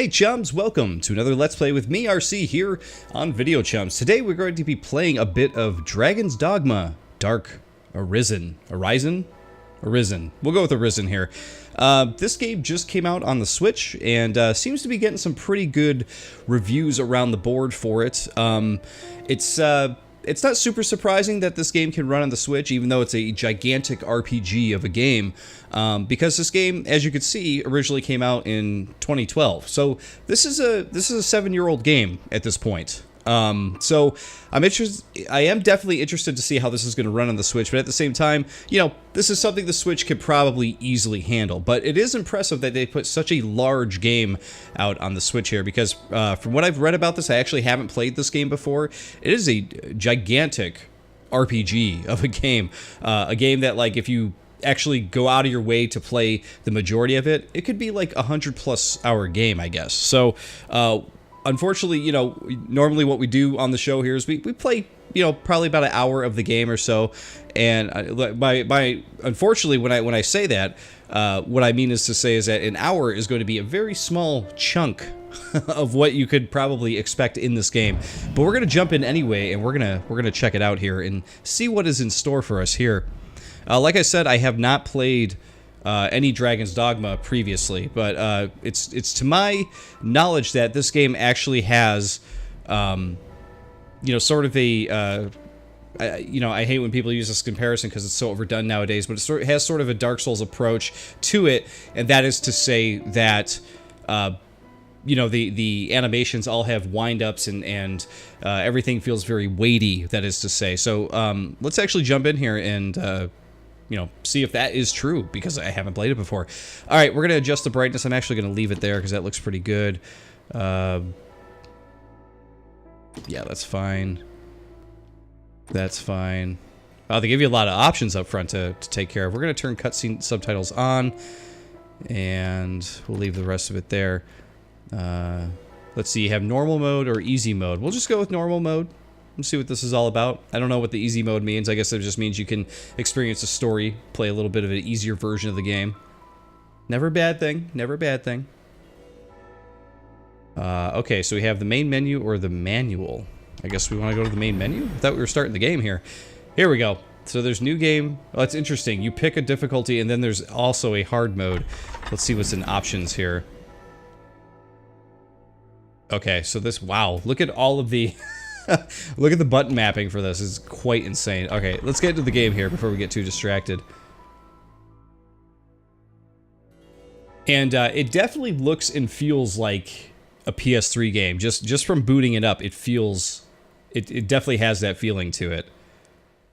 Hey chums, welcome to another Let's Play with me, RC, here on Video Chums. Today we're going to be playing a bit of Dragon's Dogma, Dark Arisen. Arisen? Arisen. We'll go with Arisen here. This game just came out on the Switch and seems to be getting some pretty good reviews around the board for it. It's not super surprising that this game can run on the Switch, even though it's a gigantic RPG of a game, because this game, as you can see, originally came out in 2012. So this is a 7-year-old game at this point. So I am definitely interested to see how this is going to run on the Switch, but at the same time, you know, this is something the Switch could probably easily handle. But it is impressive that they put such a large game out on the Switch here, because from what I've read about this, I actually haven't played this game before. It is a gigantic RPG of a game that, like, if you actually go out of your way to play the majority of it, it could be like a 100+ hour game, I guess. So, unfortunately, you know, normally what we do on the show here is we play, you know, probably about an hour of the game or so, and unfortunately, when I say that, what I mean is to say is that an hour is going to be a very small chunk of what you could probably expect in this game. But we're gonna jump in anyway, and we're gonna check it out here and see what is in store for us here. Like I said, I have not played any Dragon's Dogma previously, but it's to my knowledge that this game actually has, you know, sort of a, you know, I hate when people use this comparison because it's so overdone nowadays, but it has sort of a Dark Souls approach to it, and that is to say that, you know, the animations all have wind-ups and everything feels very weighty, that is to say. So let's actually jump in here and you know, see if that is true, because I haven't played it before. All right, we're going to adjust the brightness. I'm actually going to leave it there because that looks pretty good. Yeah, that's fine. That's fine. They give you a lot of options up front to take care of. We're going to turn cutscene subtitles on, and we'll leave the rest of it there. Let's see, you have normal mode or easy mode. We'll just go with normal mode. Let's see what this is all about. I don't know what the easy mode means. I guess it just means you can experience a story, play a little bit of an easier version of the game. Never a bad thing. Never a bad thing. Okay, so we have the main menu or the manual. I guess we want to go to the main menu? I thought we were starting the game here. Here we go. So there's new game. Oh, that's interesting. You pick a difficulty, and then there's also a hard mode. Let's see what's in options here. Okay, so this... Wow, look at all of the... Look at the button mapping for this. It's quite insane. Okay, let's get into the game here before we get too distracted. And it definitely looks and feels like a PS3 game. Just from booting it up, it feels... It definitely has that feeling to it.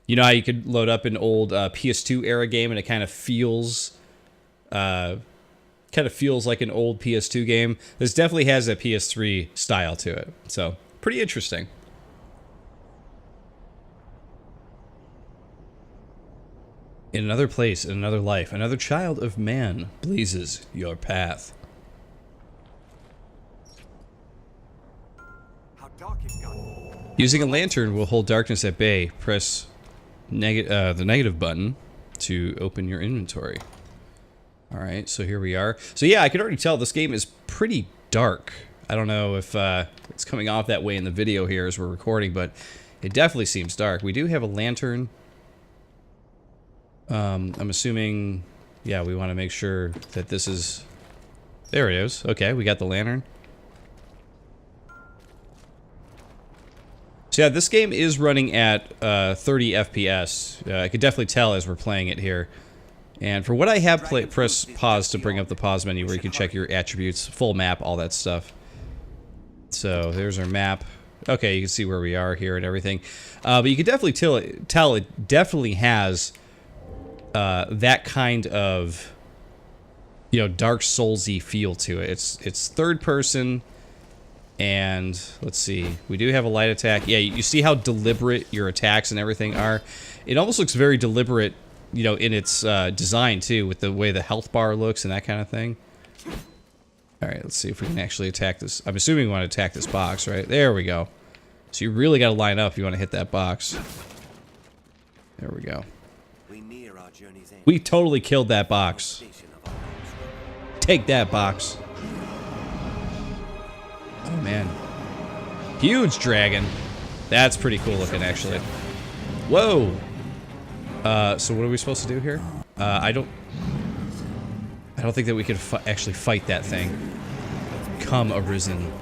You know how you could load up an old PS2 era game and it kind of feels... like an old PS2 game. This definitely has that PS3 style to it. So, pretty interesting. In another place, in another life, another child of man blazes your path. How dark it got. Using a lantern will hold darkness at bay. Press the negative button to open your inventory. Alright, so here we are. So yeah, I can already tell this game is pretty dark. I don't know if it's coming off that way in the video here as we're recording, but it definitely seems dark. We do have a lantern. I'm assuming, yeah, we want to make sure that this is... There it is. Okay, we got the lantern. So yeah, this game is running at 30 FPS. I could definitely tell as we're playing it here. And for what I have played, press pause to bring up the pause menu where you can check your attributes, full map, all that stuff. So there's our map. Okay, you can see where we are here and everything. But you can definitely tell it definitely has... that kind of, you know, Dark Souls-y feel to it. It's third person, and let's see, we do have a light attack. Yeah, you see how deliberate your attacks and everything are. It almost looks very deliberate, you know, in its design too, with the way the health bar looks and that kind of thing. All right, let's see if we can actually attack this. I'm assuming we want to attack this box, right? There we go. So you really got to line up if you want to hit that box. There we go. We totally killed that box. Take that box. Oh, man. Huge dragon. That's pretty cool looking, actually. Whoa! So what are we supposed to do here? I don't think that we could actually fight that thing. Come, Arisen.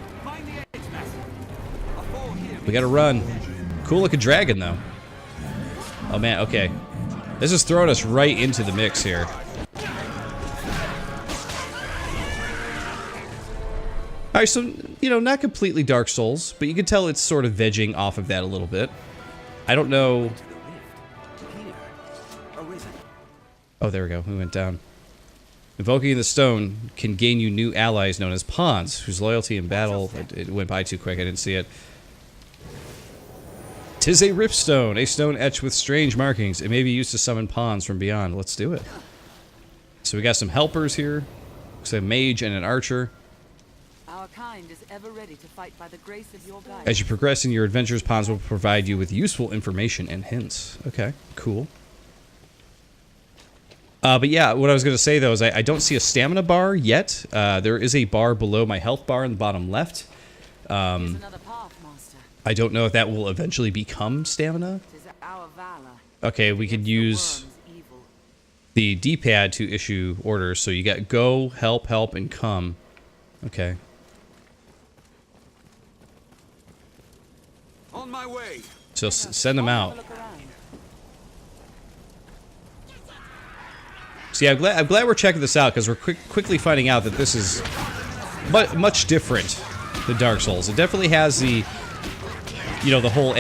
We gotta run. Cool looking dragon, though. Oh, man, okay. This is throwing us right into the mix here. Alright, so, you know, not completely Dark Souls, but you can tell it's sort of vegging off of that a little bit. I don't know... Oh, there we go. We went down. Invoking the stone can gain you new allies known as pawns, whose loyalty in battle... It went by too quick, I didn't see it. 'Tis a ripstone, a stone etched with strange markings. It may be used to summon pawns from beyond. Let's do it. So we got some helpers here. Looks like a mage and an archer. Our kind is ever ready to fight by the grace of your guide. As you progress in your adventures, pawns will provide you with useful information and hints. Okay, cool. But yeah, what I was going to say, though, is I don't see a stamina bar yet. There is a bar below my health bar in the bottom left. Here's another path, master. I don't know if that will eventually become stamina. 'Tis our valor. Okay, we could use the D-pad to issue orders. So you got go, help, help, and come. Okay. On my way. So send them out. See, I'm glad we're checking this out, because we're quickly finding out that this is much different than Dark Souls. It definitely has the, you know, the whole,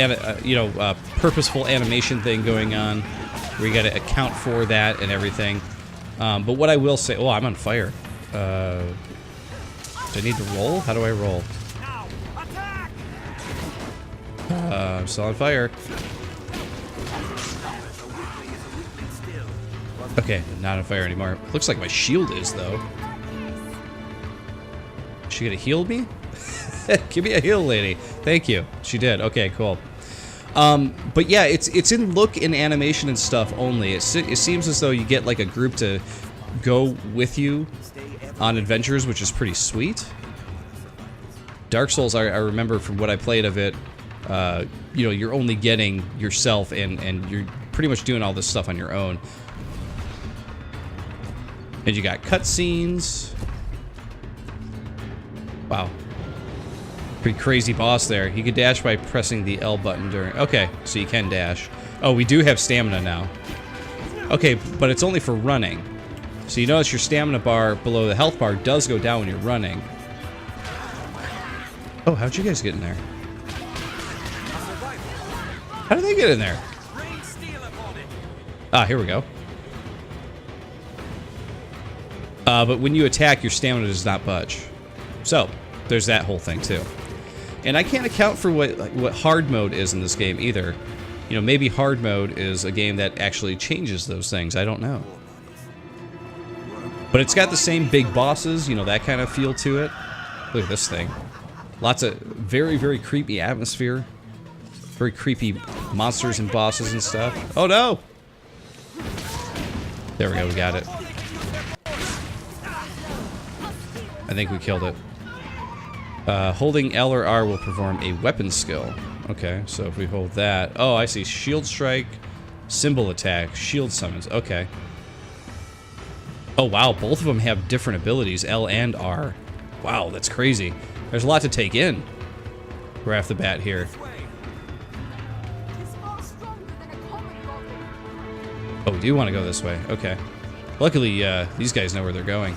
purposeful animation thing going on, where you got to account for that and everything. But what I will say, oh, I'm on fire. Do I need to roll? How do I roll? I'm still on fire. Okay, not on fire anymore. Looks like my shield is, though. Is she gonna heal me? Give me a heal, lady. Thank you. She did. Okay, cool. But yeah, it's in look and animation and stuff only. It seems as though you get like a group to go with you on adventures, which is pretty sweet. Dark Souls, I remember from what I played of it, you know, you're only getting yourself and you're pretty much doing all this stuff on your own. And you got cutscenes. Wow. Pretty crazy boss there. You can dash by pressing the L button during... Okay, so you can dash. Oh, we do have stamina now. Okay, but it's only for running. So you notice your stamina bar below the health bar does go down when you're running. Oh, how'd you guys get in there? How did they get in there? Ah, here we go. But when you attack, your stamina does not budge. So, there's that whole thing, too. And I can't account for what hard mode is in this game, either. You know, maybe hard mode is a game that actually changes those things. I don't know. But it's got the same big bosses, you know, that kind of feel to it. Look at this thing. Lots of very, very creepy atmosphere. Very creepy monsters and bosses and stuff. Oh, no! There we go, we got it. I think we killed it. Holding L or R will perform a weapon skill. Okay, so if we hold that... Oh, I see. Shield strike, symbol attack, shield summons. Okay. Oh, wow. Both of them have different abilities, L and R. Wow, that's crazy. There's a lot to take in. Right off the bat here. Oh, we do want to go this way. Okay. Luckily, these guys know where they're going.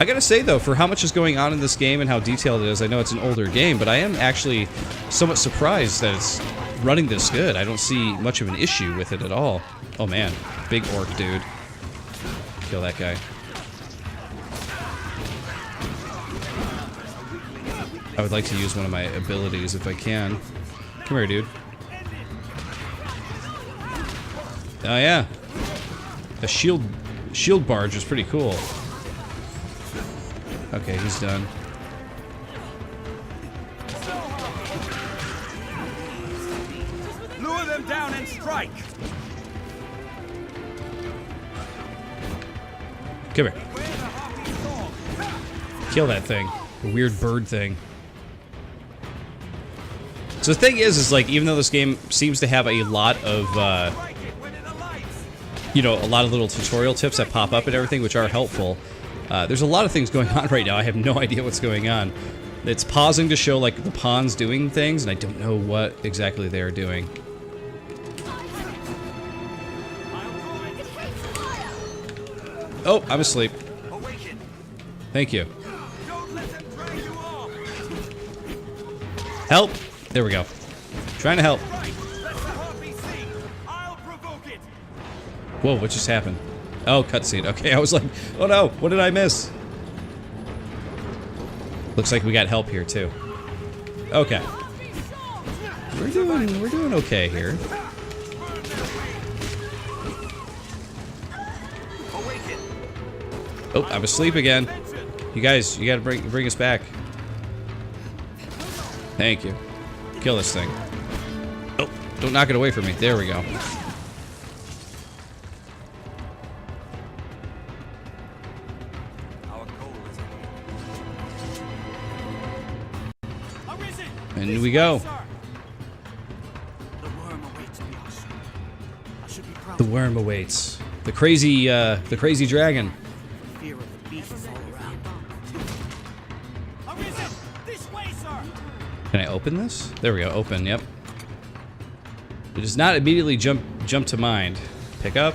I gotta say, though, for how much is going on in this game and how detailed it is, I know it's an older game, but I am actually somewhat surprised that it's running this good. I don't see much of an issue with it at all. Oh, man. Big orc dude. Kill that guy. I would like to use one of my abilities if I can. Come here, dude. Oh, yeah. The shield barge is pretty cool. Okay, he's done. Lure them down and strike. Come here. Kill that thing. A weird bird thing. So the thing is like, even though this game seems to have a lot of, you know, a lot of little tutorial tips that pop up and everything, which are helpful, there's a lot of things going on right now. I have no idea what's going on. It's pausing to show, like, the pawns doing things, and I don't know what exactly they are doing. Oh, I'm asleep. Thank you. Help! There we go. Trying to help. Whoa, what just happened? Oh, cutscene. Okay, I was like, oh no, what did I miss? Looks like we got help here too. Okay. We're doing okay here. Oh, I'm asleep again. You guys, you gotta bring us back. Thank you. Kill this thing. Oh, don't knock it away from me. There we go. And we go. The worm awaits. The crazy dragon. Can I open this? There we go. Open. Yep. It does not immediately jump to mind. Pick up.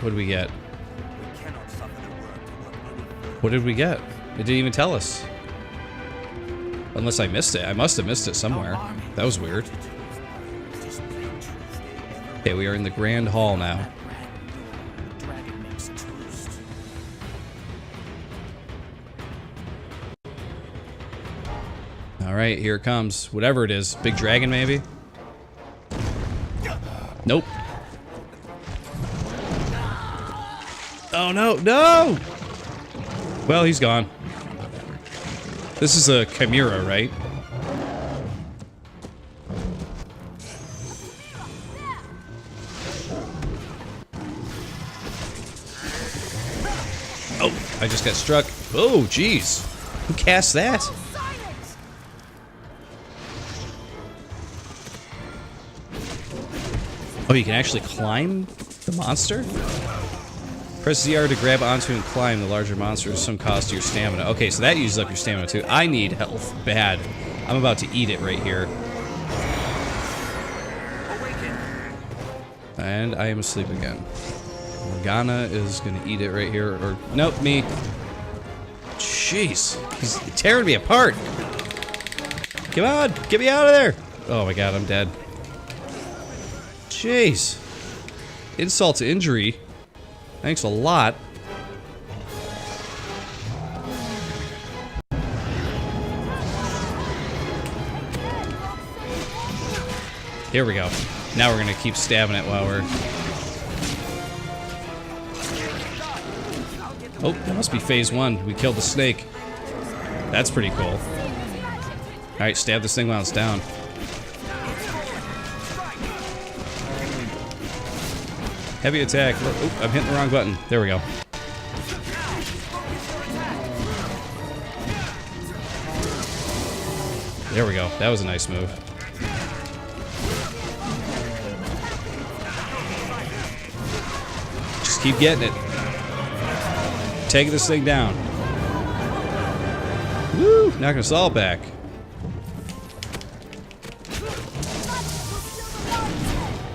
What did we get? What did we get? It didn't even tell us. Unless I missed it. I must have missed it somewhere. That was weird. Okay, we are in the Grand Hall now. Alright, here it comes. Whatever it is. Big dragon, maybe? Nope. Oh, no. No! Well, he's gone. This is a Chimera, right? Oh, I just got struck. Oh, jeez. Who cast that? Oh, you can actually climb the monster? Press ZR to grab onto and climb the larger monster at some cost to your stamina. Okay, so that uses up your stamina too. I need health bad. I'm about to eat it right here. And I am asleep again. Morgana is gonna eat it right here, or nope, me. Jeez, he's tearing me apart. Come on, get me out of there. Oh my god, I'm dead. Jeez. Insult to injury. Thanks a lot. Here we go. Now we're gonna keep stabbing it while we're... Oh, that must be phase 1. We killed the snake. That's pretty cool. Alright, stab this thing while it's down. Heavy attack. Oh, I'm hitting the wrong button. There we go. There we go. That was a nice move. Just keep getting it. Take this thing down. Woo! Knocking us all back.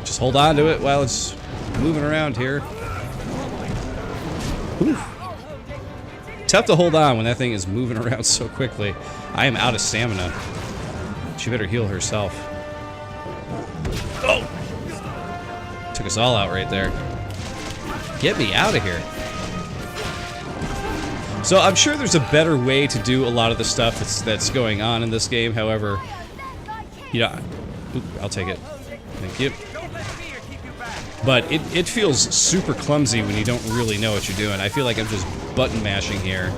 Just hold on to it while it's moving around here. Whew. Tough to hold on when that thing is moving around so quickly. I am out of stamina. She better heal herself. Oh! Took us all out right there. Get me out of here. So I'm sure there's a better way to do a lot of the stuff that's going on in this game. However, you know, I'll take it. Thank you. But it feels super clumsy when you don't really know what you're doing. I feel like I'm just button mashing here.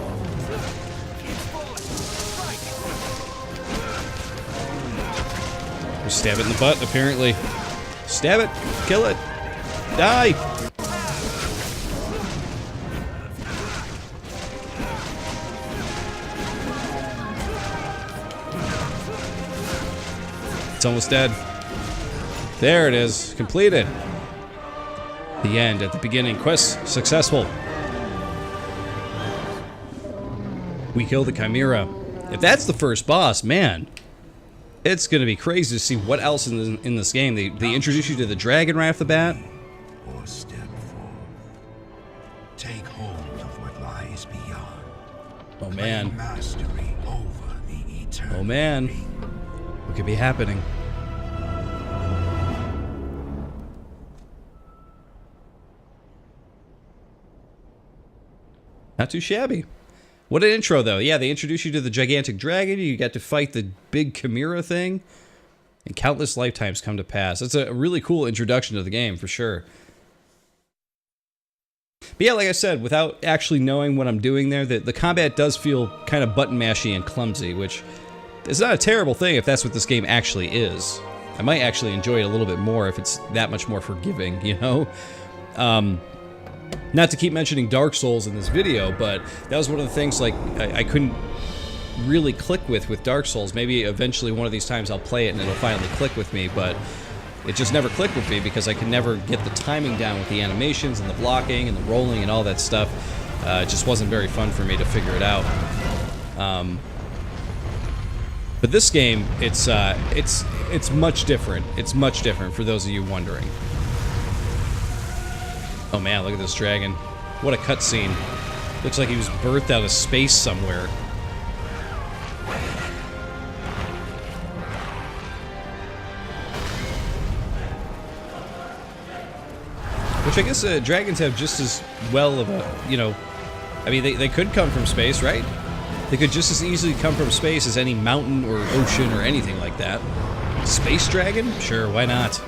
Just stab it in the butt, apparently. Stab it. Kill it. Die. It's almost dead. There it is. Completed. The end at the beginning. Quest successful. We killed the Chimera. If that's the first boss, man, it's going to be crazy to see what else in this game. They introduce you to the dragon right off the bat. Or step forward. Take hold of what lies beyond. Oh man. Claim mastery over the eternal. Oh man. What could be happening? Not too shabby. What an intro, though. Yeah, they introduce you to the gigantic dragon. You got to fight the big Chimera thing. And countless lifetimes come to pass. It's a really cool introduction to the game, for sure. But yeah, like I said, without actually knowing what I'm doing there, the combat does feel kind of button-mashy and clumsy, which is not a terrible thing if that's what this game actually is. I might actually enjoy it a little bit more if it's that much more forgiving, you know? Not to keep mentioning Dark Souls in this video, but that was one of the things like I couldn't really click with Dark Souls. Maybe eventually one of these times I'll play it and it'll finally click with me, but it just never clicked with me because I could never get the timing down with the animations and the blocking and the rolling and all that stuff. It just wasn't very fun for me to figure it out. But this game, it's much different. It's much different for those of you wondering. Oh man, look at this dragon. What a cutscene. Looks like he was birthed out of space somewhere. Which I guess dragons have just as well of a, you know, I mean, they could come from space, right? They could just as easily come from space as any mountain or ocean or anything like that. Space dragon? Sure, why not?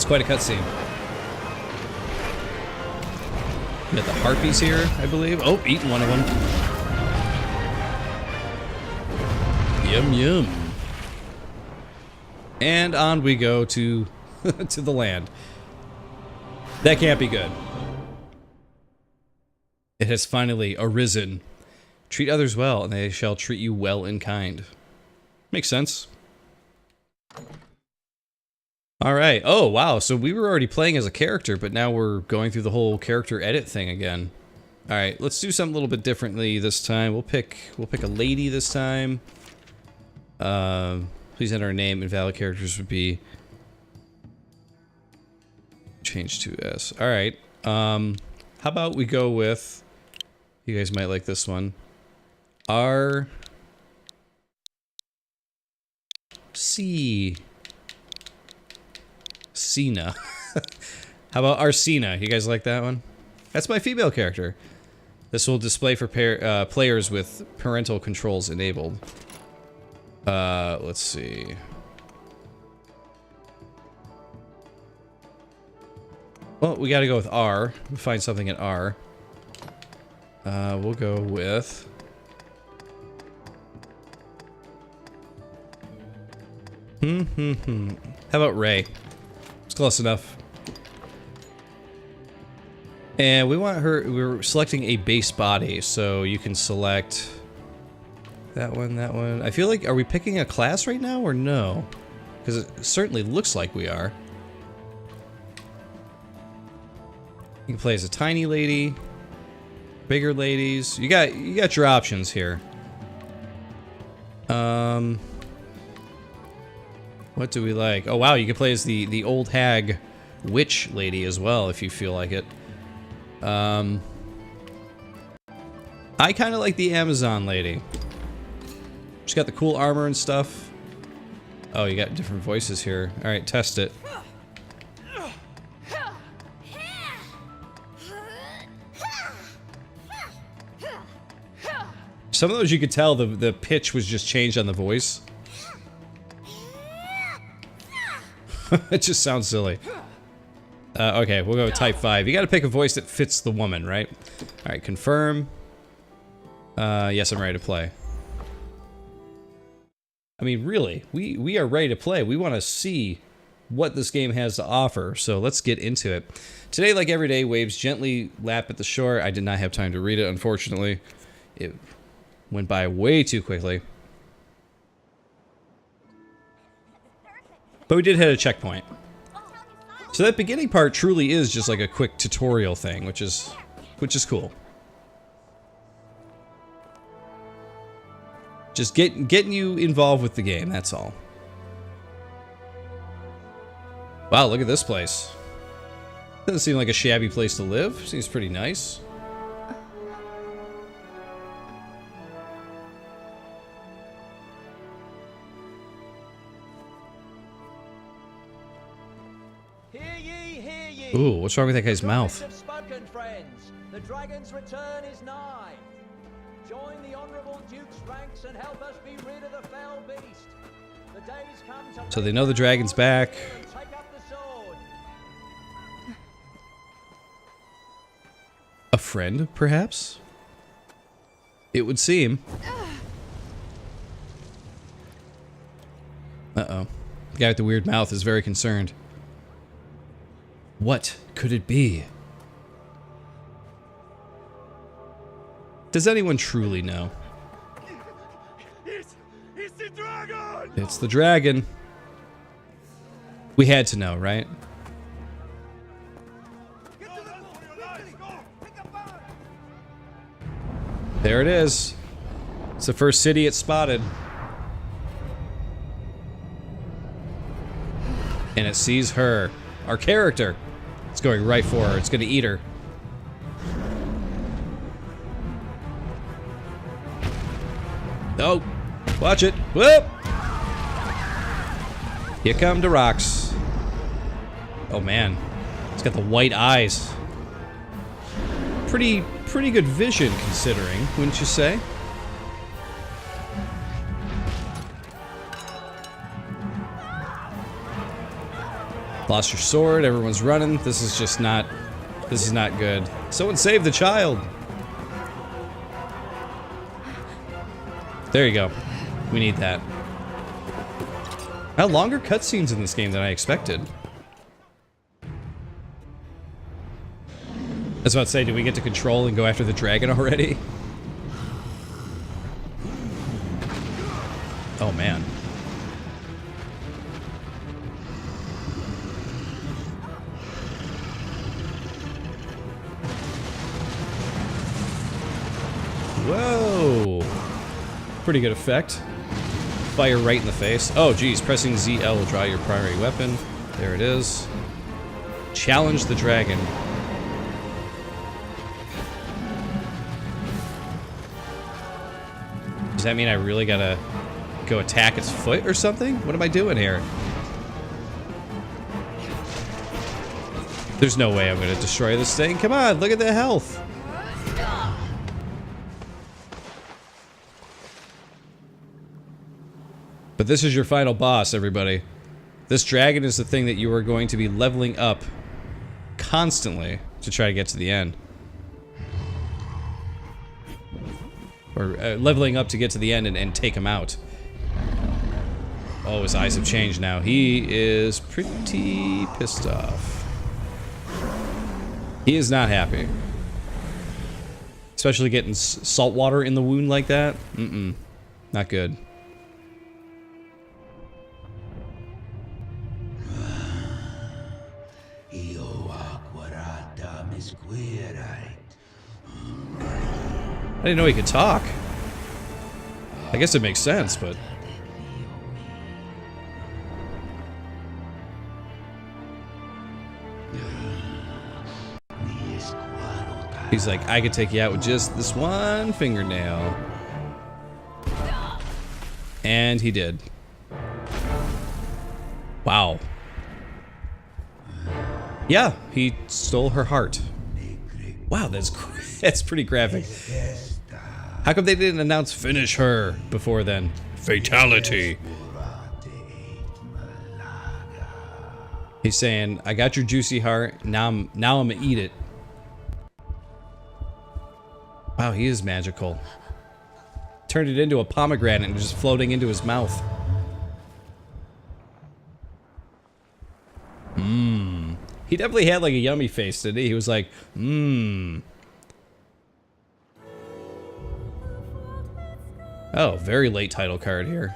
Quite a cutscene. We got the harpies here, I believe. Oh, eating one of them. Yum yum. And on we go to to the land. That can't be good. It has finally arisen. Treat others well, and they shall treat you well in kind. Makes sense. Alright, oh wow, so we were already playing as a character, but now we're going through the whole character edit thing again. Alright, let's do something a little bit differently this time. We'll pick a lady this time. Please enter a name, and valid characters would be... change to S. Alright, how about we go with... you guys might like this one. Cena. How about Arsena? You guys like that one? That's my female character. This will display for players with parental controls enabled. Let's see. Well, we gotta go with R. We'll find something at R. We'll go with... How about Ray? It's close enough. And we want her, we're selecting a base body, so you can select that one, that one. I feel like, are we picking a class right now or no? Because it certainly looks like we are. You can play as a tiny lady, bigger ladies. You got your options here. What do we like? Oh wow, you can play as the old hag witch lady as well if you feel like it. I kind of like the Amazon lady. She's got the cool armor and stuff. Oh, you got different voices here. All right, test it. Some of those you could tell the pitch was just changed on the voice. It just sounds silly. Okay, we'll go with type 5. You gotta pick a voice that fits the woman, right? Alright, confirm. Yes, I'm ready to play. I mean, really, we are ready to play. We want to see what this game has to offer. So let's get into it. Today, like every day, waves gently lap at the shore. I did not have time to read it, unfortunately. It went by way too quickly. But we did hit a checkpoint. So that beginning part truly is just like a quick tutorial thing, which is cool. Just getting you involved with the game, that's all. Wow, look at this place. Doesn't seem like a shabby place to live. Seems pretty nice. Hear ye, hear ye. Ooh, what's wrong with that guy's The mouth? trumpets have spoken, friends. The dragon's return is nigh. Join the honorable duke's ranks and help us be rid of the fell beast. The days come to So they know the dragon's back. and take up the sword. A friend, perhaps? It would seem. Uh-oh. The guy with the weird mouth is very concerned. What could it be? Does anyone truly know? It's the dragon! It's the dragon. We had to know, right? There it is. It's the first city it spotted. And it sees her. Our character. It's going right for her. It's going to eat her. Oh, watch it. Whoop! Here come the rocks. Oh man, it's got the white eyes. Pretty good vision considering, wouldn't you say? Lost your sword, everyone's running. This is not good. Someone save the child. There you go. We need that. How longer cutscenes in this game than I expected. I was about to say, did we get to control and go after the dragon already? Oh man. Whoa! Pretty good effect. Fire right in the face. Oh geez, pressing ZL will draw your primary weapon. There it is. Challenge the dragon. Does that mean I really gotta go attack its foot or something? What am I doing here? There's no way I'm gonna destroy this thing. Come on, look at the health. But this is your final boss, everybody. This dragon is the thing that you are going to be leveling up constantly to try to get to the end. Or leveling up to get to the end and take him out. Oh, his eyes have changed now. He is pretty pissed off. He is not happy. Especially getting salt water in the wound like that. Mm-mm. Not good. I didn't know he could talk. I guess it makes sense, but... He's like, I could take you out with just this one fingernail. And he did. Wow. Yeah, he stole her heart. Wow, that's pretty graphic. How come they didn't announce finish her before then? Fatality. He's saying, I got your juicy heart, now I'm gonna eat it. Wow, he is magical. Turned it into a pomegranate and just floating into his mouth. He definitely had like a yummy face, didn't he? He was like, Oh, very late title card here.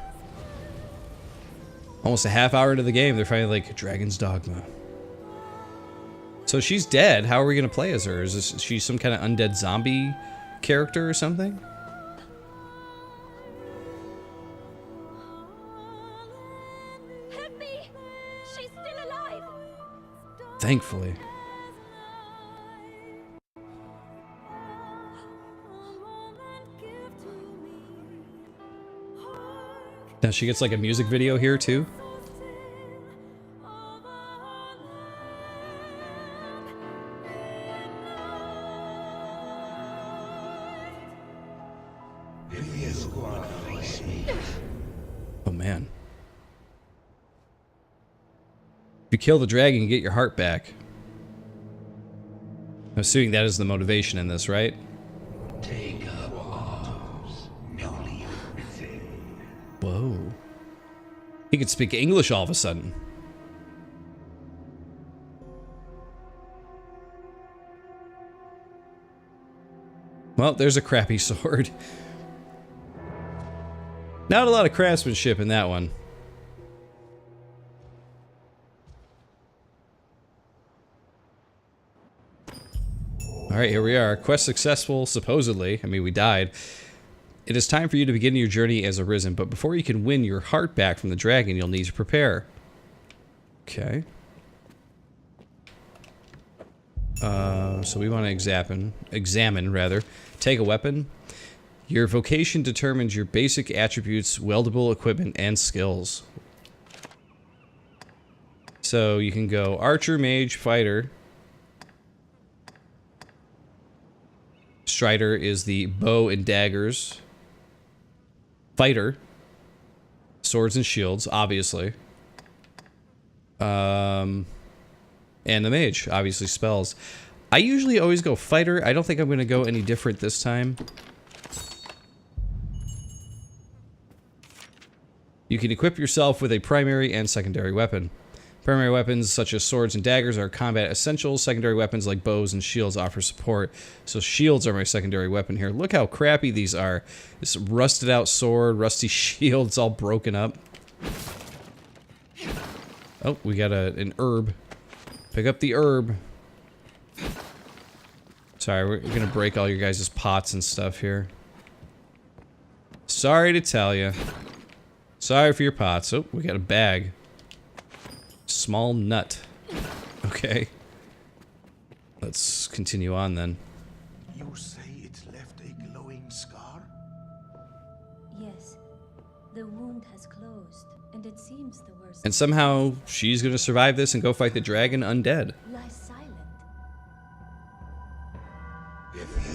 Almost a half hour into the game, they're finally like, Dragon's Dogma. So she's dead. How are we going to play as her? Is she some kind of undead zombie character or something? Help me! She's still alive! Thankfully. Now she gets like a music video here too. Oh man. If you kill the dragon, you get your heart back. I'm assuming that is the motivation in this, right? Take up arms, newly risen. Whoa. He could speak English all of a sudden. Well, there's a crappy sword. Not a lot of craftsmanship in that one. Alright, here we are. Quest successful, supposedly. I mean, we died. It is time for you to begin your journey as Arisen, but before you can win your heart back from the dragon, you'll need to prepare. Okay. So we want to examine, rather. Take a weapon. Your vocation determines your basic attributes, weldable equipment, and skills. So you can go archer, mage, fighter. Strider is the bow and daggers. Fighter. Swords and shields, obviously. And the mage, obviously spells. I usually always go fighter. I don't think I'm going to go any different this time. You can equip yourself with a primary and secondary weapon. Primary weapons such as swords and daggers are combat essentials. Secondary weapons like bows and shields offer support. So shields are my secondary weapon here. Look how crappy these are. This rusted out sword, rusty shield, it's all broken up. Oh, we got an herb. Pick up the herb. Sorry, we're gonna break all your guys' pots and stuff here. Sorry to tell you. Sorry for your pots. Oh, we got a bag. Small nut. Okay. Let's continue on then. You say it left a glowing scar? Yes. The wound has closed, and it seems the worst And somehow she's gonna survive this and go fight the dragon undead. lies silent.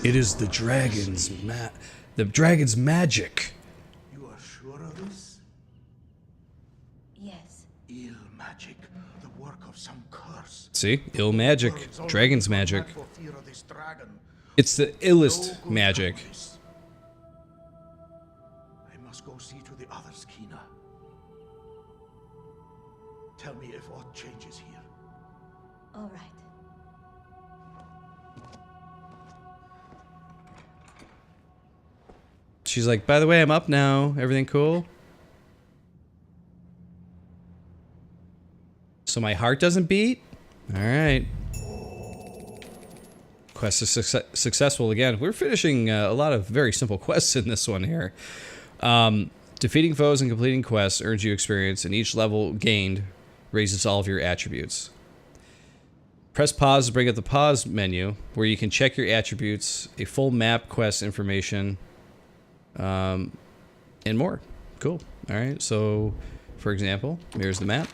It is the dragon's magic. You are sure of this? Yes. Ill magic, the work of some curse. See? Ill magic. Dragon's magic. For fear of this dragon. It's the illest magic. I must go see to the others, Kina. Tell me if aught changes here. All right. She's like, by the way, I'm up now. Everything cool? So my heart doesn't beat? Alright. Quest is successful again. We're finishing a lot of very simple quests in this one here. Defeating foes and completing quests earns you experience, and each level gained raises all of your attributes. Press pause to bring up the pause menu, where you can check your attributes, a full map, quest information, and more. Cool. Alright, so, for example, here's the map.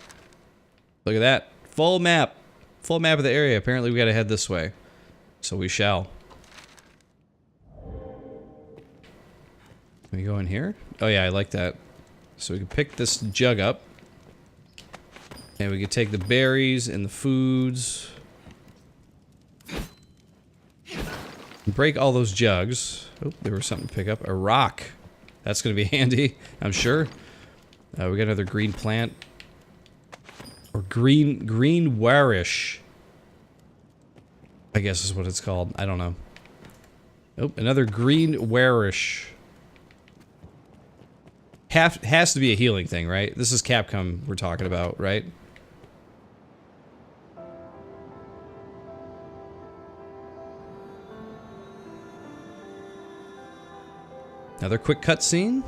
Look at that. Full map. Full map of the area. Apparently we gotta head this way. So we shall. Can we go in here? Oh yeah, I like that. So we can pick this jug up. And we can take the berries and the foods. Break all those jugs. Oh, there was something to pick up. A rock. That's gonna be handy, I'm sure. We got another green plant. Or green warish, I guess is what it's called. I don't know. Oh, another green warish. Has to be a healing thing, right? This is Capcom we're talking about, right? Another quick cutscene.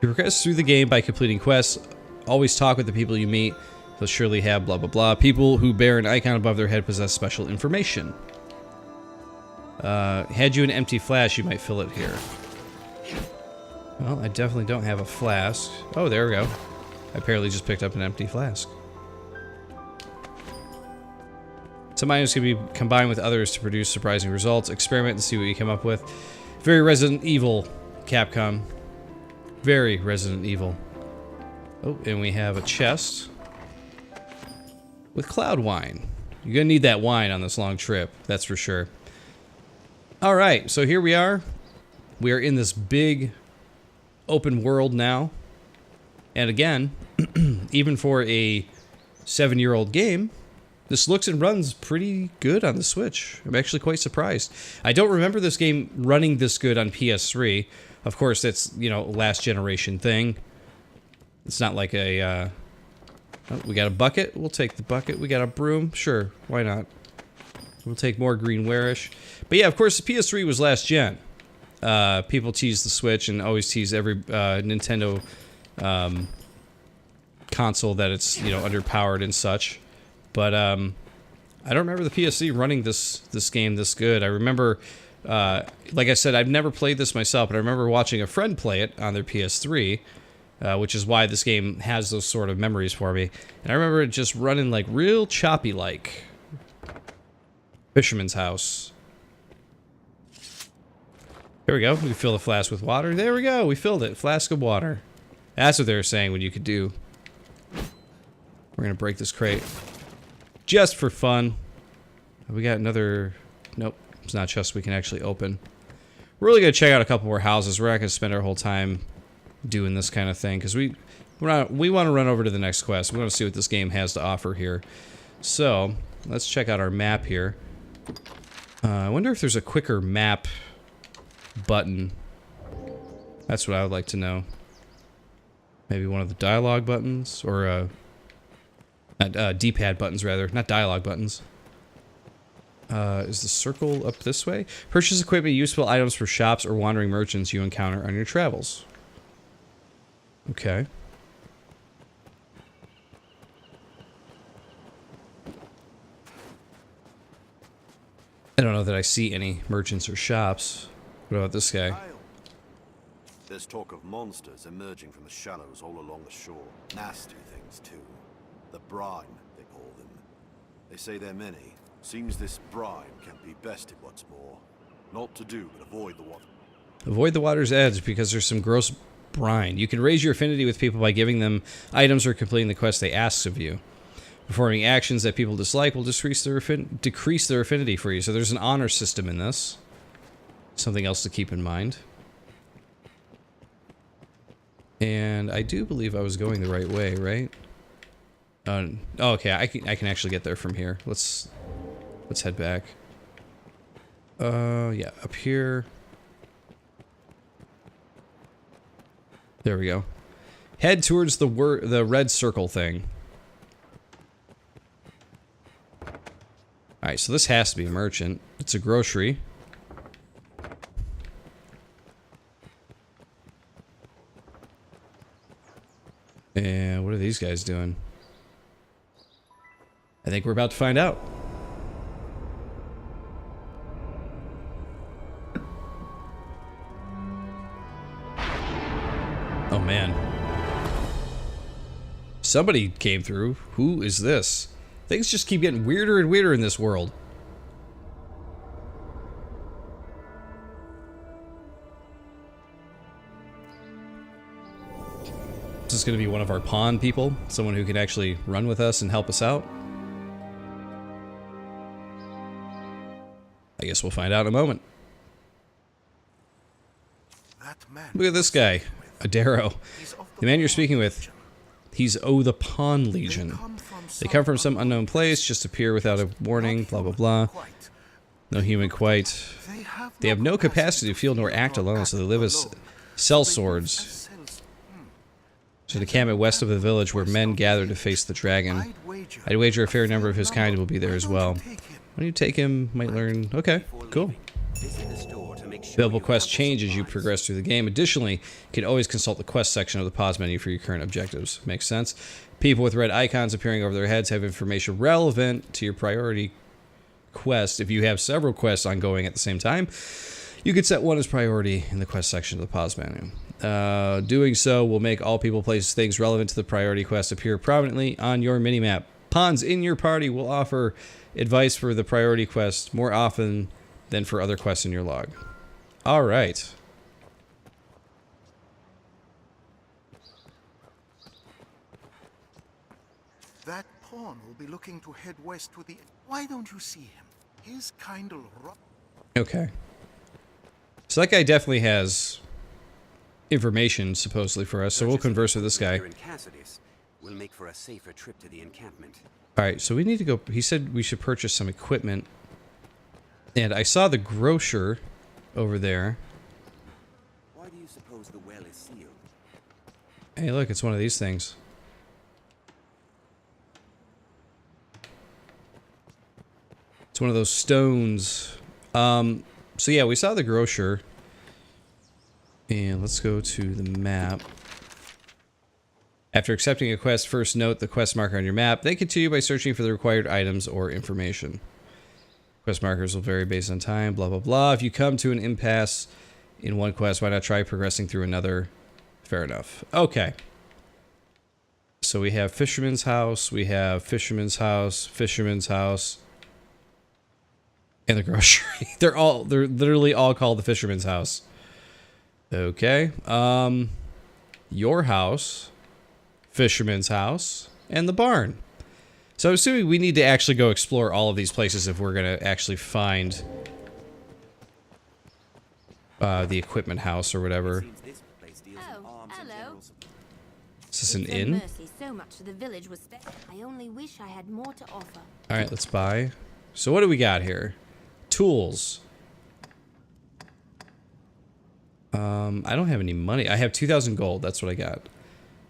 You progress through the game by completing quests. Always talk with the people you meet. They'll surely have blah blah blah. People who bear an icon above their head possess special information. Had you an empty flask, you might fill it here. Well, I definitely don't have a flask. Oh, there we go. I apparently just picked up an empty flask. Some items can be combined with others to produce surprising results. Experiment and see what you come up with. Very Resident Evil, Capcom. Very Resident Evil. Oh, and we have a chest with cloud wine. You're gonna need that wine on this long trip, that's for sure. Alright, so here we are. We are in this big open world now. And again, even for a 7-year-old game, this looks and runs pretty good on the Switch. I'm actually quite surprised. I don't remember this game running this good on PS3. Of course, that's, you know, last generation thing. It's not like a, oh, we got a bucket. We'll take the bucket. We got a broom. Sure, why not? We'll take more green warish. But yeah, of course, the PS3 was last gen. People tease the Switch and always tease every Nintendo console that it's, you know, underpowered and such. But I don't remember the PS3 running this game this good. I remember, like I said, I've never played this myself, but I remember watching a friend play it on their PS3, which is why this game has those sort of memories for me. And I remember it just running like real choppy like. Fisherman's house. Here we go. We fill the flask with water. There we go. We filled it. Flask of water. That's what they were saying what you could do. We're going to break this crate. Just for fun. We got another... Nope. It's not just we can actually open. We're really going to check out a couple more houses. We're not going to spend our whole time doing this kind of thing. Because we want to run over to the next quest. We want to see what this game has to offer here. So, let's check out our map here. I wonder if there's a quicker map button. That's what I would like to know. Maybe one of the dialogue buttons, or D-pad buttons rather, not dialogue buttons. Is the circle up this way? Purchase equipment, useful items for shops or wandering merchants you encounter on your travels. Okay. I don't know that I see any merchants or shops. What about this guy? There's talk of monsters emerging from the shallows all along the shore. Nasty things, too. The brine, they call them. They say they're many. Seems this brine can be bested what's more. Not to do, but avoid the water. Avoid the water's edge because there's some gross brine. You can raise your affinity with people by giving them items or completing the quest they ask of you. Performing actions that people dislike will decrease their affinity for you. So there's an honor system in this. Something else to keep in mind. And I do believe I was going the right way, right? Oh, okay. I can actually get there from here. Let's head back. Yeah, up here. There we go. Head towards the red circle thing. Alright, so this has to be a merchant. It's a grocery. And what are these guys doing? I think we're about to find out. Oh man. Somebody came through. Who is this? Things just keep getting weirder and weirder in this world. Is this going to be one of our pawn people? Someone who can actually run with us and help us out? I guess we'll find out in a moment. Look at this guy, Adaro. The man you're speaking with He's the Pawn Legion. They come from some unknown place, just appear without a warning, blah blah blah. No human quite. They have no capacity to feel nor act alone, so they live as sellswords. To the encampment west of the village where men gather to face the dragon. I'd wager a fair number of his kind will be there as well. When you take him, might learn... Okay, cool. Available quests change as you progress through the game. Additionally, you can always consult the quest section of the pause menu for your current objectives. Makes sense. People with red icons appearing over their heads have information relevant to your priority quest. If you have several quests ongoing at the same time, you could set one as priority in the quest section of the pause menu. Doing so will make all people, places, things relevant to the priority quest appear prominently on your minimap. Pawns in your party will offer advice for the priority quest more often than for other quests in your log. All right. That pawn will be looking to head west to the... Why don't you see him? His kind'll... Okay. So that guy definitely has information, supposedly, for us, so we'll converse with this guy. Will make for a safer trip to the encampment. Alright, so we need to go... He said we should purchase some equipment. And I saw the grocer over there. Why do you suppose the well is sealed? Hey, look, it's one of these things. It's one of those stones. So yeah, we saw the grocer. And let's go to the map. After accepting a quest, first note the quest marker on your map. Then continue by searching for the required items or information. Quest markers will vary based on time, blah, blah, blah. If you come to an impasse in one quest, why not try progressing through another? Fair enough. Okay. So we have Fisherman's House, we have Fisherman's House, Fisherman's House, and the grocery. They're literally all called the Fisherman's House. Okay. Your house, Fisherman's House, and the barn. So I'm assuming we need to actually go explore all of these places if we're going to actually find the equipment house or whatever. Oh, hello. Is this an inn? Mercy so much to the village was I only wish I had more to offer. All right, let's buy. So what do we got here? Tools. I don't have any money. I have 2,000 gold. That's what I got.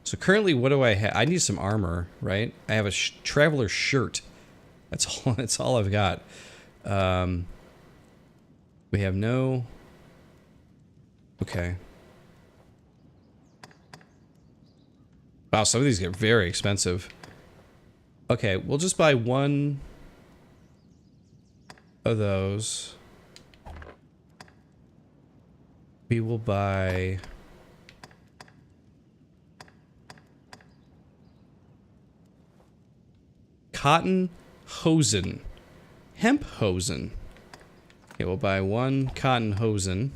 So currently, what do I have? I need some armor, right? I have a traveler shirt. That's all. That's all I've got. We have no. Okay. Wow, some of these get very expensive. Okay, we'll just buy one of those. We will buy... cotton hosen. Hemp hosen. Okay, we'll buy one cotton hosen.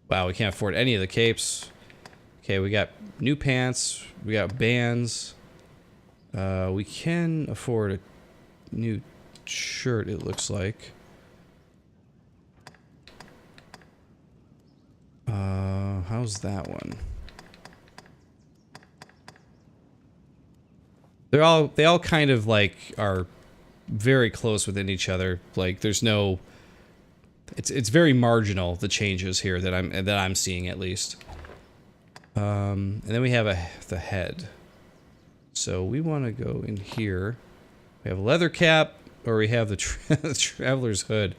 Wow, we can't afford any of the capes. Okay, we got new pants. We got bands. We can afford a new shirt, it looks like. How's that one? They all kind of like are very close within each other. Like there's no it's very marginal, the changes here that I'm seeing at least. And then we have the head. So we want to go in here. We have a leather cap, or we have the traveler's hood.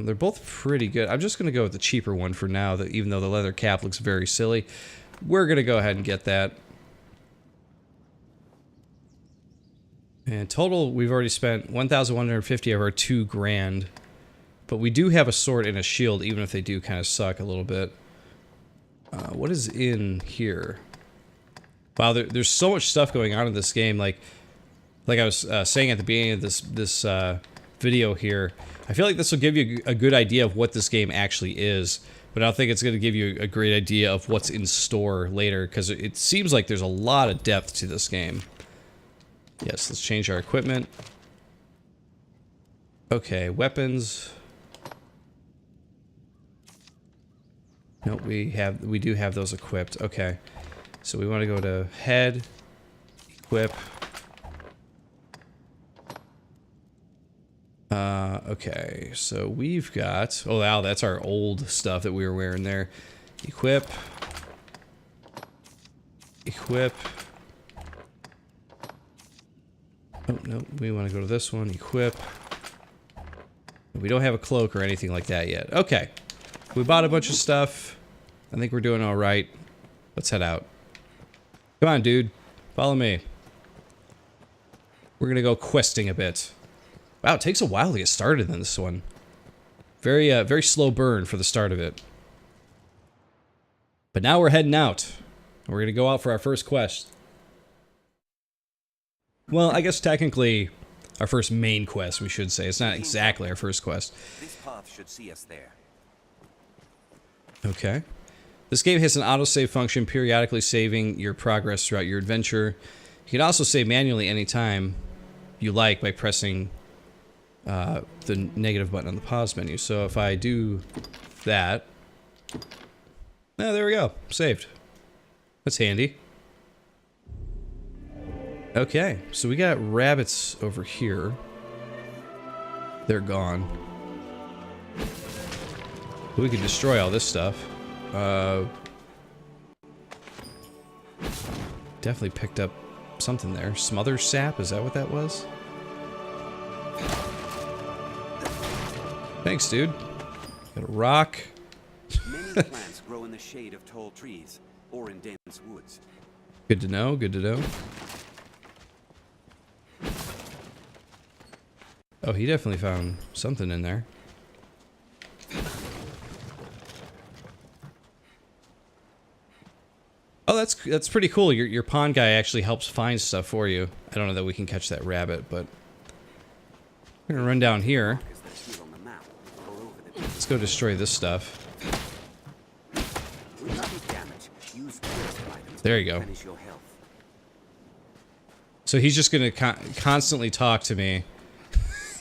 They're both pretty good. I'm just going to go with the cheaper one for now, even though the leather cap looks very silly. We're going to go ahead and get that. And total, we've already spent 1,150 of our $2,000. But we do have a sword and a shield, even if they do kind of suck a little bit. What is in here? Wow, there's so much stuff going on in this game. Like I was saying at the beginning of this video here, I feel like this will give you a good idea of what this game actually is, but I don't think it's going to give you a great idea of what's in store later, because it seems like there's a lot of depth to this game. Yes, let's change our equipment. Okay, weapons. Nope, we do have those equipped. Okay. So we want to go to head, equip. Okay, so we've got, oh wow, that's our old stuff that we were wearing there. Equip. Equip. Oh, no, we want to go to this one, equip. We don't have a cloak or anything like that yet. Okay, we bought a bunch of stuff. I think we're doing all right. Let's head out. Come on, dude, follow me. We're gonna go questing a bit. Wow, it takes a while to get started in this one. Very slow burn for the start of it. But now we're heading out. We're gonna go out for our first quest. Well, I guess technically our first main quest, we should say. It's not exactly our first quest. This path should see us there. Okay. This game has an autosave function, periodically saving your progress throughout your adventure. You can also save manually anytime you like by pressing the negative button on the pause menu. So if I do that, oh, there we go, saved. That's handy. Okay, so we got rabbits over here. They're gone. We could destroy all this stuff. Definitely picked up something there. Smother sap, is that what that was? Thanks, dude. Got a rock. Many plants grow in the shade of tall trees or in dense woods. Good to know, good to know. Oh, he definitely found something in there. Oh, that's pretty cool. Your pawn guy actually helps find stuff for you. I don't know that we can catch that rabbit, but we're gonna run down here. Let's go destroy this stuff. There you go. So he's just gonna constantly talk to me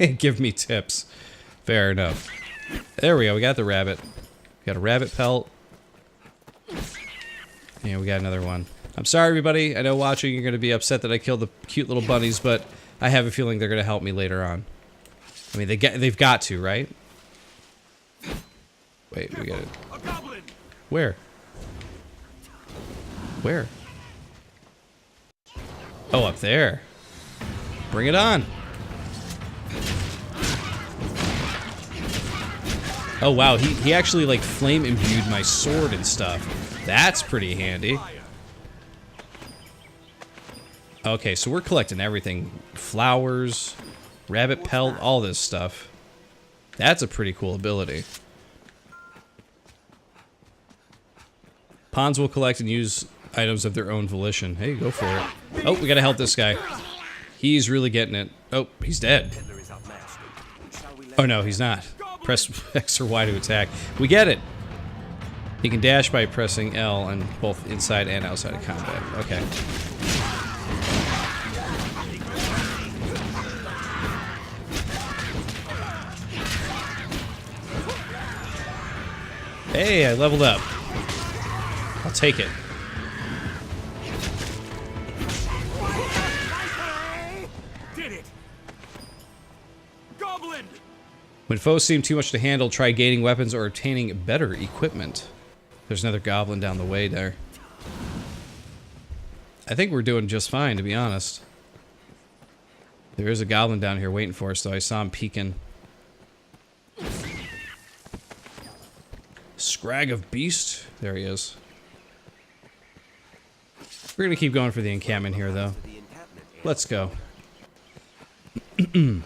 and give me tips. Fair enough. There we go. We got the rabbit. We got a rabbit pelt. Yeah, we got another one. I'm sorry, everybody. I know watching you're going to be upset that I killed the cute little bunnies, but I have a feeling they're going to help me later on. I mean, they've got to, right? Wait, we got it. Where? Where? Oh, up there. Bring it on. Oh, wow. He actually, like, flame imbued my sword and stuff. That's pretty handy. Okay, so we're collecting everything. Flowers, rabbit pelt, all this stuff. That's a pretty cool ability. Pawns will collect and use items of their own volition. Hey, go for it. Oh, we gotta help this guy. He's really getting it. Oh, he's dead. Oh no, he's not. Press X or Y to attack. We get it. You can dash by pressing L on both inside and outside of combat. Okay. Hey, I leveled up. I'll take it. Did it! Goblin! When foes seem too much to handle, try gaining weapons or obtaining better equipment. There's another goblin down the way there. I think we're doing just fine, to be honest. There is a goblin down here waiting for us, though. I saw him peeking. Scrag of Beast. There he is. We're gonna keep going for the encampment here, though. Let's go. You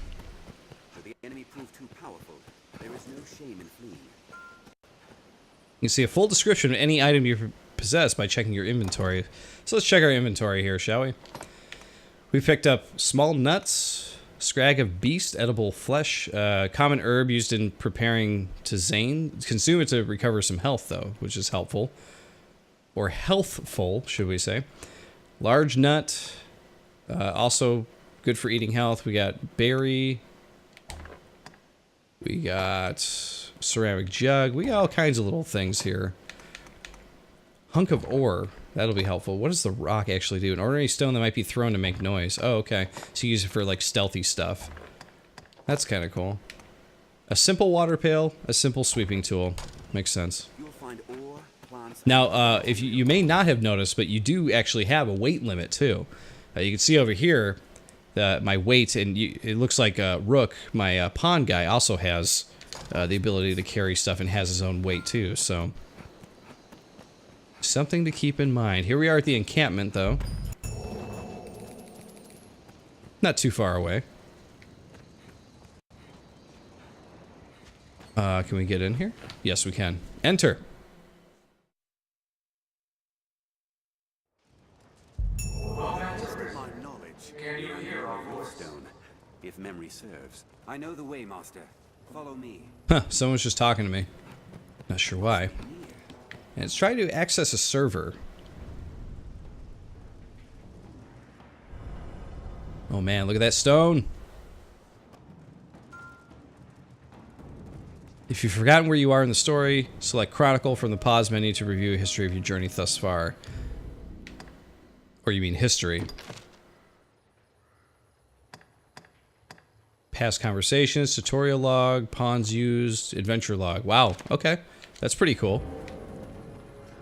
can see a full description of any item you possess by checking your inventory. So let's check our inventory here, shall we? We picked up small nuts, scrag of beast, edible flesh, common herb used in preparing tisane. Consume it to recover some health, though, which is helpful. Or healthful, should we say. Large nut, also good for eating health. We got berry. We got ceramic jug. We got all kinds of little things here. Hunk of ore. That'll be helpful. What does the rock actually do? An ordinary stone that might be thrown to make noise. Oh, okay. So you use it for, like, stealthy stuff. That's kind of cool. A simple water pail, a simple sweeping tool. Makes sense. You'll find ore, plants. Now, if you may not have noticed, but you do actually have a weight limit, too. You can see over here my weight, and it looks like Rook, my pawn guy, also has the ability to carry stuff and has his own weight, too, so... Something to keep in mind. Here we are at the encampment, though. Not too far away. Can we get in here? Yes, we can. Enter. My knowledge. Can you hear our voice? If memory serves. I know the way, Master. Follow me. Huh, someone's just talking to me. Not sure why. And it's trying to access a server. Oh man, look at that stone. If you've forgotten where you are in the story, select Chronicle from the pause menu to review a history of your journey thus far. Or you mean history. Past conversations, tutorial log, pawns used, adventure log. Wow, okay. That's pretty cool.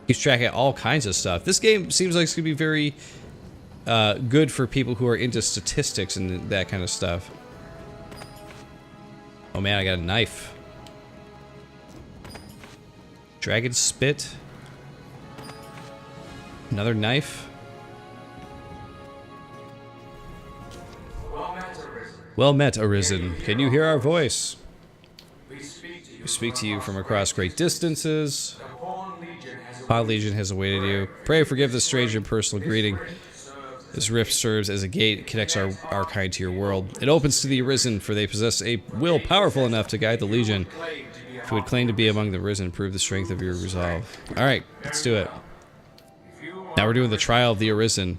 Keeps track of all kinds of stuff. This game seems like it's going to be very good for people who are into statistics and that kind of stuff. Oh man, I got a knife. Dragon spit. Another knife. Well met, Arisen. Can you hear our voice? We speak to you from across great distances. Pawn Legion has awaited you. Pray forgive the strange and personal greeting. This rift serves as a gate, connects our kind to your world. It opens to the Arisen, for they possess a will powerful enough to guide the Legion. If you would claim to be among the Arisen, prove the strength of your resolve. Alright, let's do it. Now we're doing the trial of the Arisen.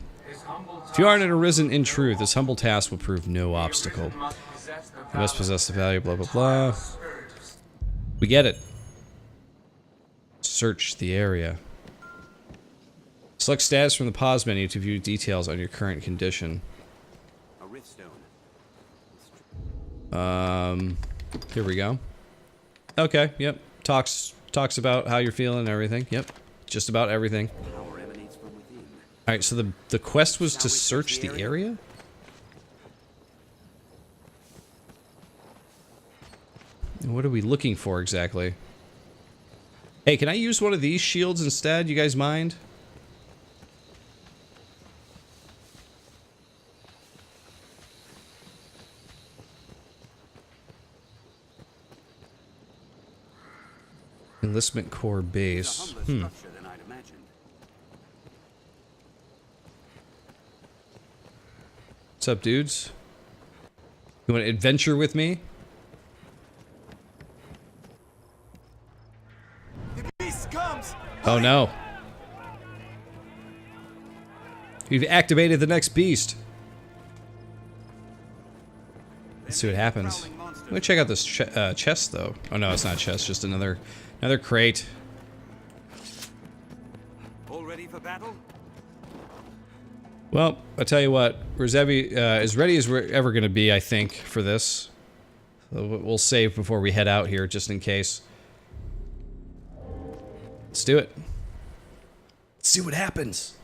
If you aren't an Arisen in truth, this humble task will prove no obstacle. You must possess the value, blah blah blah. We get it. Search the area. Select status from the pause menu to view details on your current condition. A rift stone. Here we go. Okay, yep. Talks about how you're feeling and everything. Yep. Just about everything. Alright, so the quest was to search the area? And what are we looking for exactly? Hey, can I use one of these shields instead? You guys mind? Enlistment core base. What's up, dudes? You want to adventure with me? Oh no. We've activated the next beast. Let's see what happens. Let me check out this chest, though. Oh no, it's not a chest, just another crate. All ready for battle? Well, I'll tell you what, Rosevi, as ready as we're ever going to be, I think, for this. So we'll save before we head out here, just in case. Let's do it. Let's see what happens.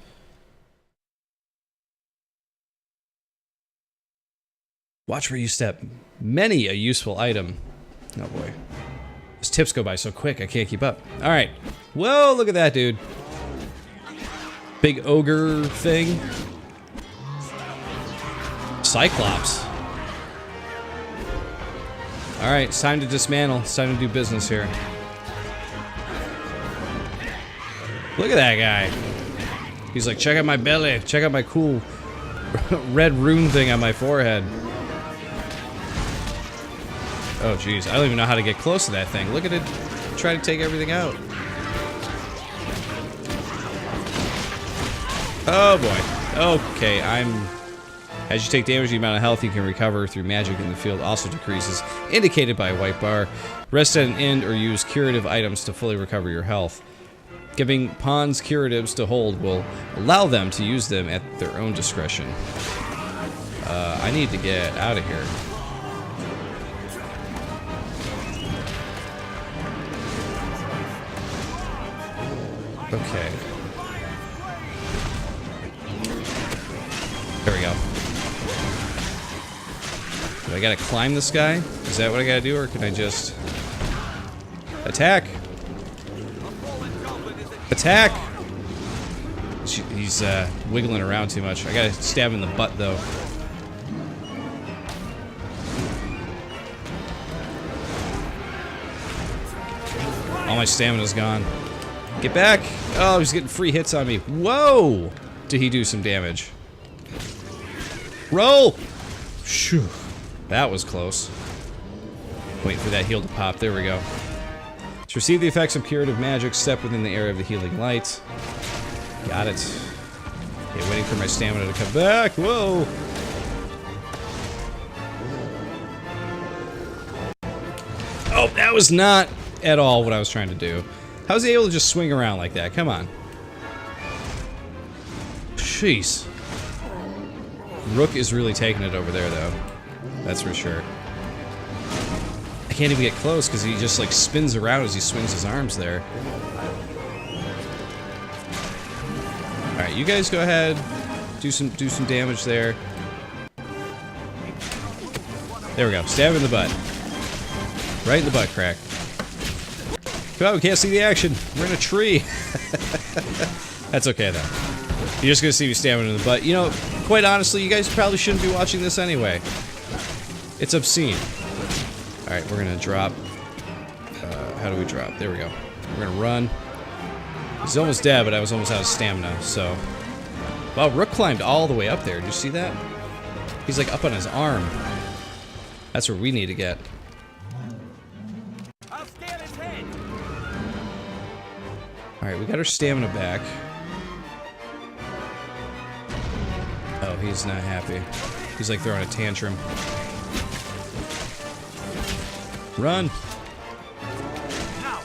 Watch where you step. Many a useful item. Oh boy. Those tips go by so quick, I can't keep up. Alright. Whoa, look at that, dude. Big ogre thing. Cyclops. Alright, it's time to dismantle. It's time to do business here. Look at that guy. He's like, check out my belly. Check out my cool red rune thing on my forehead. Oh, jeez. I don't even know how to get close to that thing. Look at it. Try to take everything out. Oh, boy. Okay, As you take damage, the amount of health you can recover through magic in the field also decreases, indicated by a white bar. Rest at an end or use curative items to fully recover your health. Giving pawns curatives to hold will allow them to use them at their own discretion. I need to get out of here. Okay. There we go. Do I gotta climb this guy? Is that what I gotta do, or can I just... Attack! Attack! He's wiggling around too much. I gotta stab him in the butt, though. All my stamina's gone. Get back! Oh, he's getting free hits on me. Whoa! Did he do some damage? Roll! Phew. That was close. Waiting for that heal to pop. There we go. To receive the effects of curative magic, step within the area of the healing light. Got it. Okay, waiting for my stamina to come back. Whoa! Oh, that was not at all what I was trying to do. How was he able to just swing around like that? Come on. Jeez. Rook is really taking it over there, though. That's for sure. I can't even get close because he just like spins around as he swings his arms there. All right, you guys go ahead, do some damage there. There we go. Stab him in the butt. Right in the butt crack. Oh, we can't see the action. We're in a tree. That's okay though. You're just gonna see me stabbing in the butt. You know, quite honestly, you guys probably shouldn't be watching this anyway. It's obscene. Alright, we're gonna drop. How do we drop? There we go. We're gonna run. He's almost dead, but I was almost out of stamina, so... Wow, Rook climbed all the way up there. Did you see that? He's like up on his arm. That's where we need to get. Alright, we got our stamina back. Oh, he's not happy. He's like throwing a tantrum. Run! Now,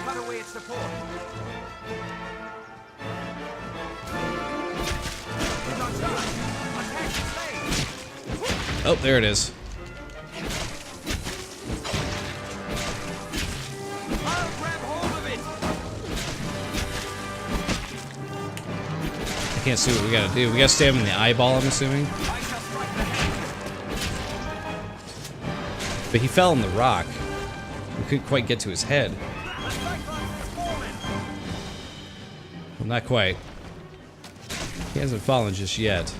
cut away its support. Oh, there it is. I'll grab hold of it. I can't see what we gotta do. We gotta stab him in the eyeball, I'm assuming. But he fell in the rock. We couldn't quite get to his head. Well, not quite. He hasn't fallen just yet.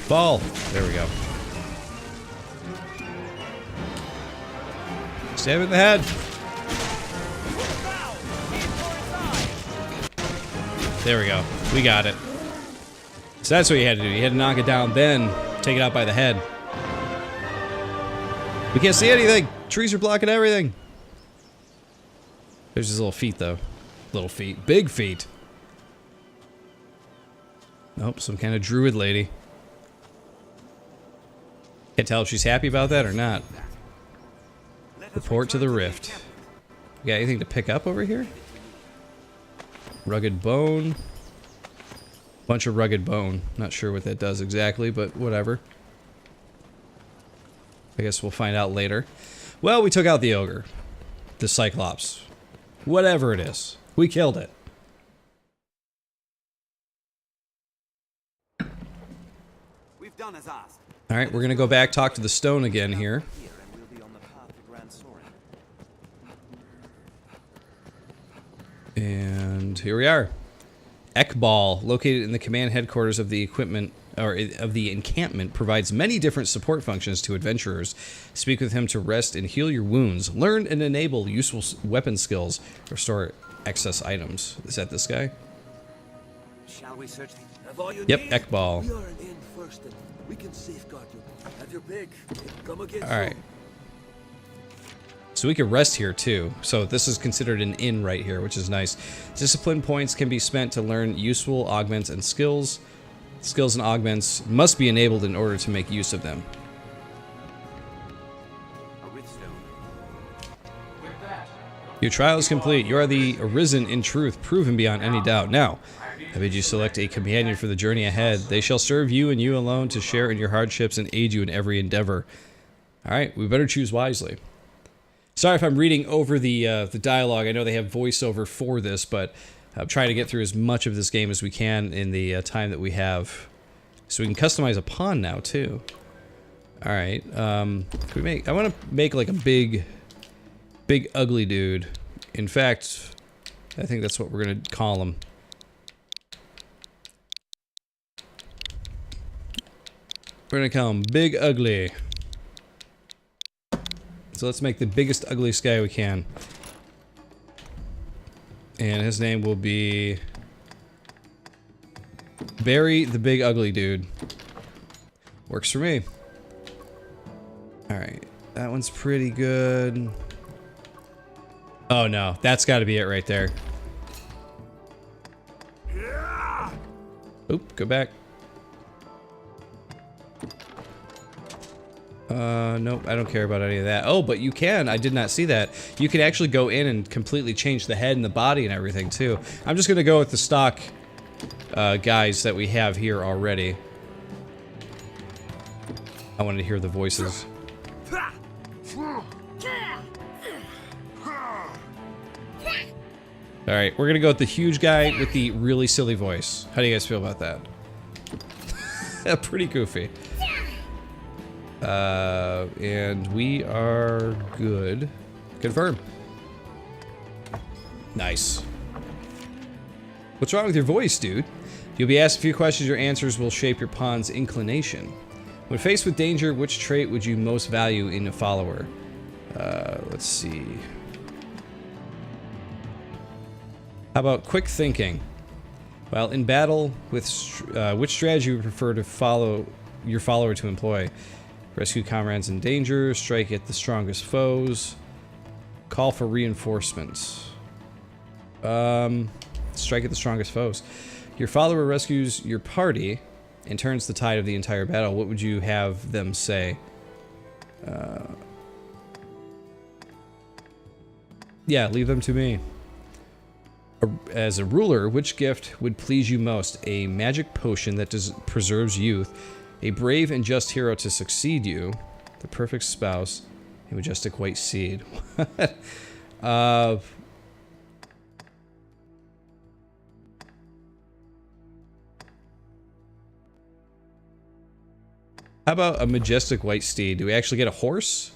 Fall. There we go. Stab him in the head. There we go. We got it. So that's what you had to do. You had to knock it down, then take it out by the head. We can't see anything. Trees are blocking everything. There's his little feet, though. Little feet. Big feet. Nope, some kind of druid lady. Can't tell if she's happy about that or not. Report to the rift. You got anything to pick up over here? Rugged bone. Bunch of rugged bone. Not sure what that does exactly, but whatever. I guess we'll find out later. Well, we took out the ogre. The Cyclops. Whatever it is. We killed it. We've done as asked. Alright, we're gonna go back, talk to the stone again here. And here we are. Ekbal, located in the command headquarters of the equipment or of the encampment, provides many different support functions to adventurers. Speak with him to rest and heal your wounds. Learn and enable useful weapon skills. Restore excess items. Is that this guy? Shall we search the... Yep, Ekbal. We are an end first, and we can safeguard you. Have your big. Come again. All right. So we can rest here too. So this is considered an inn right here, which is nice. Discipline points can be spent to learn useful augments and skills. Skills and augments must be enabled in order to make use of them. Your trial is complete. You are the Arisen in truth, proven beyond any doubt. Now, I bid you select a companion for the journey ahead. They shall serve you and you alone to share in your hardships and aid you in every endeavor. Alright, we better choose wisely. Sorry if I'm reading over the dialogue. I know they have voiceover for this, but I'm trying to get through as much of this game as we can in the time that we have. So we can customize a pawn now, too. Alright, can we make... I want to make like a big ugly dude. In fact, I think that's what we're going to call him. We're going to call him Big Ugly. So let's make the biggest, ugliest guy we can. And his name will be... Barry the Big Ugly Dude. Works for me. Alright, that one's pretty good. Oh no, that's gotta be it right there. Oop, go back. Nope, I don't care about any of that. Oh, but you can. I did not see that. You can actually go in and completely change the head and the body and everything, too. I'm just gonna go with the stock guys that we have here already. I wanted to hear the voices. Alright, we're gonna go with the huge guy with the really silly voice. How do you guys feel about that? Pretty goofy. And we are good. Confirm. Nice. What's wrong with your voice, dude? You'll be asked a few questions. Your answers will shape your pawn's inclination. When faced with danger, which trait would you most value in a follower? Let's see. How about quick thinking? While in battle, with which strategy would you prefer to follow your follower to employ? Rescue comrades in danger, strike at the strongest foes, call for reinforcements. Strike at the strongest foes. Your follower rescues your party and turns the tide of the entire battle. What would you have them say? Yeah, leave them to me. As a ruler, which gift would please you most? A magic potion that preserves youth, a brave and just hero to succeed you, the perfect spouse, a majestic white seed. How about a majestic white steed? Do we actually get a horse?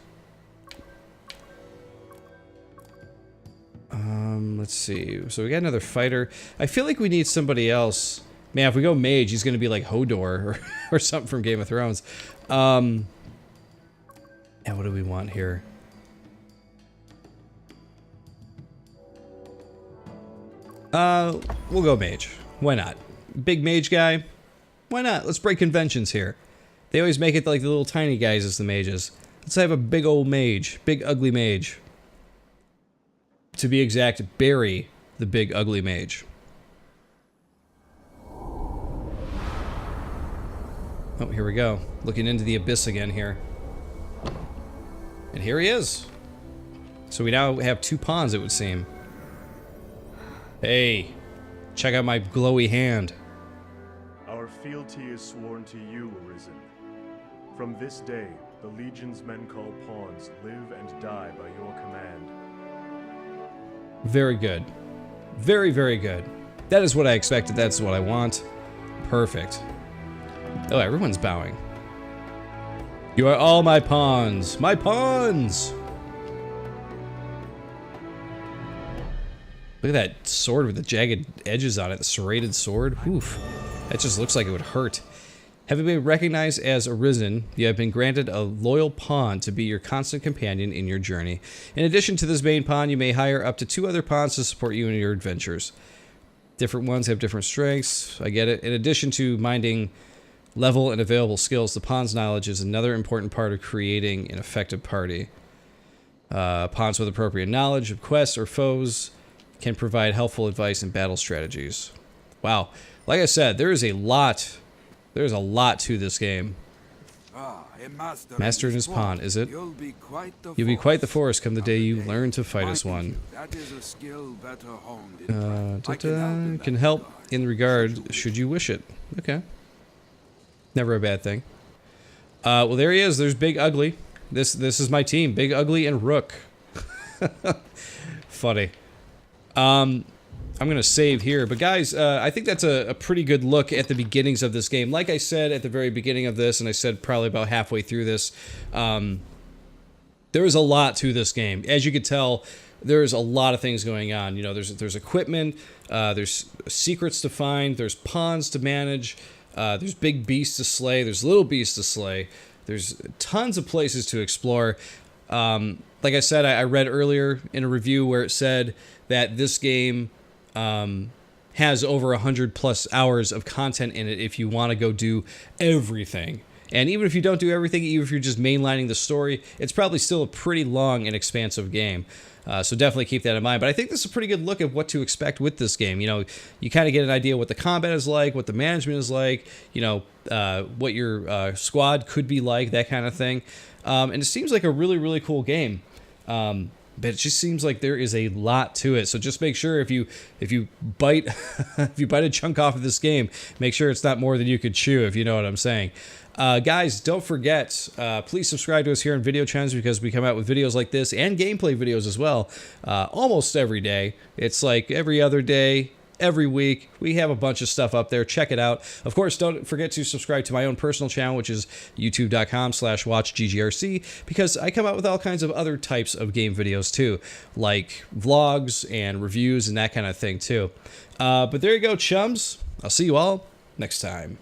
Let's see. So we got another fighter. I feel like we need somebody else. Man, if we go mage, he's gonna be like Hodor or something from Game of Thrones. And what do we want here? We'll go mage. Why not? Big mage guy? Why not? Let's break conventions here. They always make it like the little tiny guys as the mages. Let's have a big old mage. Big ugly mage. To be exact, Barry the Big Ugly Mage. Oh, here we go. Looking into the abyss again here. And here he is. So we now have two pawns, it would seem. Hey, check out my glowy hand. Our fealty is sworn to you, Arisen. From this day, the Legion's men called pawns live and die by your command. Very good. Very, very good. That is what I expected. That's what I want. Perfect. Oh, everyone's bowing. You are all my pawns. My pawns! Look at that sword with the jagged edges on it. The serrated sword. Oof. That just looks like it would hurt. Having been recognized as Arisen, you have been granted a loyal pawn to be your constant companion in your journey. In addition to this main pawn, you may hire up to 2 other pawns to support you in your adventures. Different ones have different strengths. I get it. In addition to minding level and available skills, the pawn's knowledge is another important part of creating an effective party. Pawns with appropriate knowledge of quests or foes can provide helpful advice and battle strategies. Wow. Like I said, there is a lot There's a lot to this game. Ah, a Master in his pawn, is it? You'll be quite the force come the day you learn to fight as one. That is a skill better honed in Can help in regard should you wish it. Okay. Never a bad thing. Well, there he is. There's Big Ugly. This is my team. Big Ugly and Rook. Funny. I'm going to save here. But guys, I think that's a pretty good look at the beginnings of this game. Like I said at the very beginning of this, and I said probably about halfway through this, there is a lot to this game. As you could tell, there's a lot of things going on. You know, there's equipment, there's secrets to find, there's pawns to manage, there's big beasts to slay, there's little beasts to slay, there's tons of places to explore. Like I said, I read earlier in a review where it said that this game has over 100+ hours of content in it if you want to go do everything. And even if you don't do everything, even if you're just mainlining the story, it's probably still a pretty long and expansive game. So definitely keep that in mind. But I think this is a pretty good look at what to expect with this game. You know, you kind of get an idea what the combat is like, what the management is like, you know, what your squad could be like, that kind of thing. And it seems like a really, really cool game. But it just seems like there is a lot to it. So just make sure if you bite if you bite a chunk off of this game, make sure it's not more than you could chew, if you know what I'm saying. Guys, don't forget, please subscribe to us here on Video Channels because we come out with videos like this and gameplay videos as well almost every day. It's like every other day, every week. We have a bunch of stuff up there. Check it out. Of course, don't forget to subscribe to my own personal channel, which is youtube.com/watchggrc, because I come out with all kinds of other types of game videos too, like vlogs and reviews and that kind of thing too. But there you go, chums. I'll see you all next time.